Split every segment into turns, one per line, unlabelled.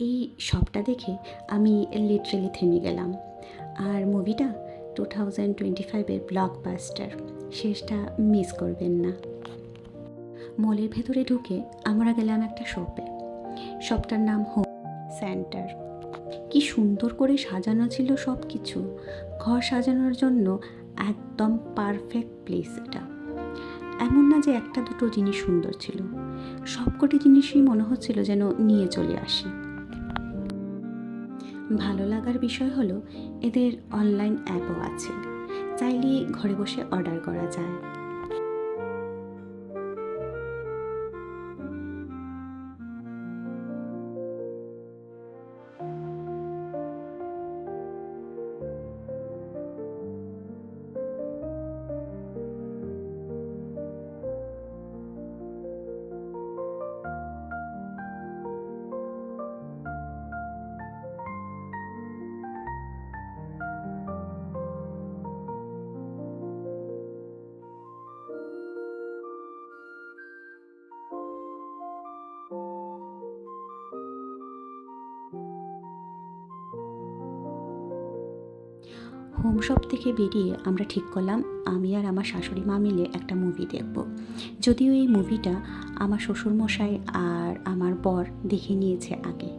এই সবটা দেখে আমি লিটারেলি থেমে গেলাম। আর মুভিটা 2025-এর ব্লকবাস্টার, শেষটা মিস করবেন না। মলের ভেতরে ঢুকে আমরা গেলাম একটা শপটার নাম হোম সেন্টার। কি সুন্দর করে সাজানো ছিল সব কিছু, ঘর সাজানোর জন্য একদম পারফেক্ট প্লেস এটা। এমন না যে একটা দুটো জিনিস সুন্দর ছিল, সবকটি জিনিসই মনে হচ্ছিল যেন নিয়ে চলে আসি। ভালো লাগার বিষয় হলো এদের অনলাইন অ্যাপও আছে, চাইলে ঘরে বসে অর্ডার করা যায়। হোম শপ থেকে বেরিয়ে আমরা ঠিক করলাম আমি আর আমার শাশুড়ি মা মিলে একটা মুভি দেখব। যদিও এই মুভিটা আমার শ্বশুরমশাই আর আমার বর দেখে নিয়েছে আগে,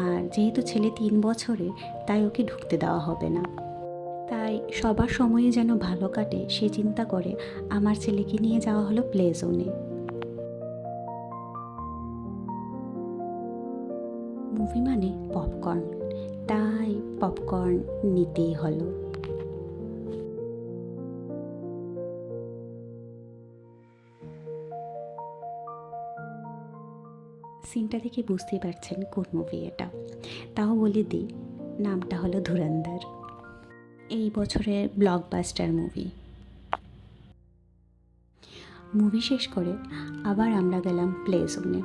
আর যেহেতু ছেলে 3 বছরে, তাই ওকে ঢুকতে দেওয়া হবে না। তাই সবার সময়ে যেন ভালো কাটে সে চিন্তা করে আমার ছেলেকে নিয়ে যাওয়া হলো প্লে জোনে। মুভি মানে পপকর্ন, তাই পপকর্ন নিতেই হলো। সিনটা দেখে বুঝতেই পারছেন কোন মুভি এটা, তাও বলে দিই, নামটা হলো ধুরন্ধর। এই বছরের ব্লকবাস্টার মুভি শেষ করে আবার আমরা গেলাম প্লে জোনে।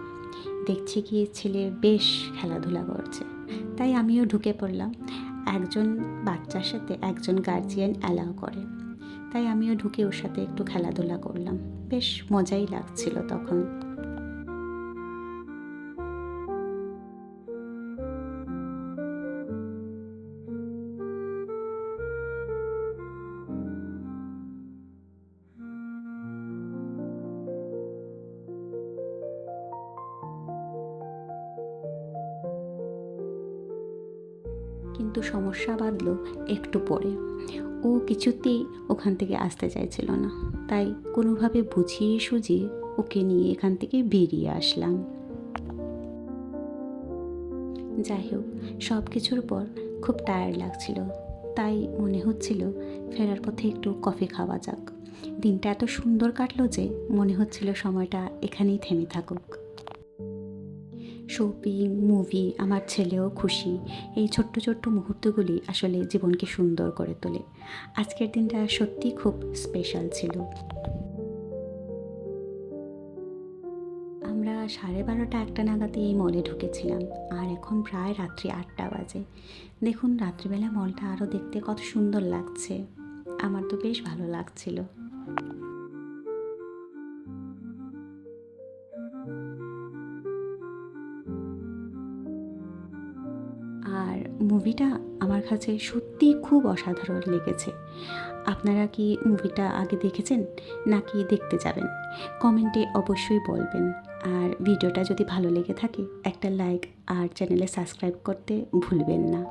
দেখছি কি ছেলে বেশ খেলাধুলা করছে, তাই আমিও ঢুকে পড়লাম। একজন বাচ্চার সাথে একজন গার্জিয়ান অ্যালাউ করে, তাই আমিও ঢুকে ওর সাথে একটু খেলাধুলা করলাম, বেশ মজাই লাগছিল তখন। কিন্তু সমস্যা বাঁধলো একটু পরে। ও কিছুতেই ওখান থেকে আসতে চাইছিল না, তাই কোনোভাবে বুঝিয়ে সুঝিয়ে ওকে নিয়ে এখান থেকে বেরিয়ে আসলাম। যাই হোক, সব কিছুর পর খুব টায়ার্ড লাগছিল, তাই মনে হচ্ছিল ফেরার পথে একটু কফি খাওয়া যাক। দিনটা এত সুন্দর কাটলো যে মনে হচ্ছিল সময়টা এখানেই থেমে থাকুক। শপিং, মুভি, আমার ছেলেও খুশি, এই ছোট্ট ছোট্ট মুহূর্তগুলি আসলে জীবনকে সুন্দর করে তোলে। আজকের দিনটা সত্যিই খুব স্পেশাল ছিল। আমরা 12:30-1টা নাগাদই এই মলে ঢুকেছিলাম, আর এখন প্রায় রাত্রি 8টা বাজে। দেখুন রাত্রিবেলা মলটা আরও দেখতে কত সুন্দর লাগছে, আমার তো বেশ ভালো লাগছিল। আর মুভিটা আমার কাছে সত্যিই খুব অসাধারণ লেগেছে। আপনারা কি মুভিটা আগে দেখেছেন নাকি দেখতে যাবেন? কমেন্টে অবশ্যই বলবেন। আর ভিডিওটা যদি ভালো লেগে থাকে একটা লাইক আর চ্যানেলে সাবস্ক্রাইব করতে ভুলবেন না।